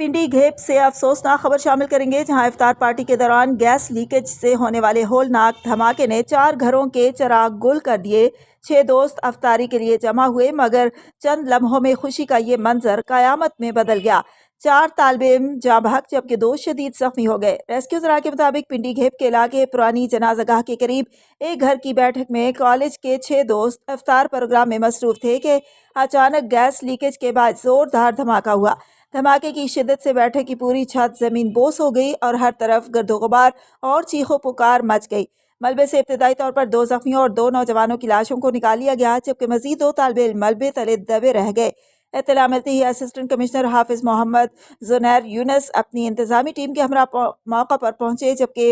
पिंडी घेप से अफसोसनाक खबर शामिल करेंगे, जहां इफ्तार पार्टी के दौरान गैस लीकेज से होने वाले होलनाक धमाके ने 4 घरों के चिराग गुल कर दिए। 6 दोस्त अफ्तारी के लिए जमा हुए, मगर चंद लम्हों में खुशी का ये मंजर कयामत में बदल गया। 4 तालिबे इल्म जाँ बहक जबकि 2 शदीद जख्मी हो गए। रेस्क्यू ज़रा के मुताबिक पिंडी घेप के इलाके पुरानी जनाज़ागाह के करीब एक घर की बैठक में कॉलेज के 6 दोस्त इफ्तार प्रोग्राम में मसरूफ थे कि अचानक गैस लीकेज के बाद जोरदार धमाका हुआ। धमाके की शिद्दत से बैठक की पूरी छत जमीन बोस हो गई और हर तरफ गर्दो गुबार और चीखो पुकार मच गई। मलबे से इब्तदाई तौर पर 2 जख्मियों और 2 नौजवानों की लाशों को निकाल लिया गया, जबकि मजीद 2 तालिबे इल्म मलबे तले दबे रह गए। इत्तला मिलते ही असिस्टेंट कमिश्नर हाफिज मोहम्मद जुनैर यूनस अपनी इंतजामी टीम के हमरा मौका पर पहुंचे, जबकि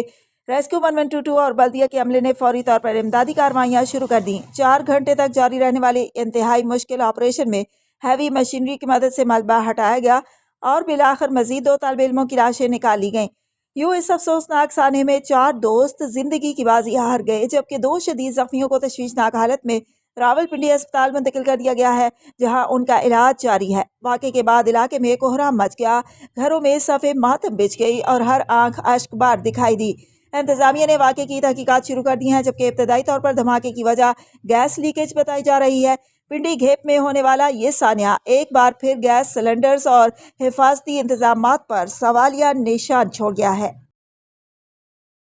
रेस्क्यू 1122 और बल्दिया के अमले ने फौरी तौर पर इमदादी कार्रवाइयां शुरू कर दी। 4 घंटे तक जारी रहने वाले इंतहाई मुश्किल ऑपरेशन में हैवी मशीनरी की मदद से मलबा हटाया गया और बिलाखिर मजीद 2 तालिबे इल्मों की लाशें निकाल ली गईं। यूं इस अफसोसनाक साने में 4 दोस्त जिंदगी की बाजी हार गए, जबकि 2 शदीद जख्मियों को तशवीशनाक हालत में रावलपिंडी अस्पताल मुंतकिल कर दिया गया है, जहां उनका इलाज जारी है। वाक़े के बाद इलाके में कोहराम मच गया, घरों में सफ़े मातम बिछ गई और हर आंख अश्कबार दिखाई दी। इंतजामिया ने वाक़े की तहकीकात शुरू कर दी हैं, जबकि इब्तदाई तौर पर धमाके की वजह गैस लीकेज बताई जा रही है। पिंडी घेप में होने वाला ये सानिया एक बार फिर गैस सिलेंडर्स और हिफाजती इंतजामात पर सवालिया निशान छोड़ गया है।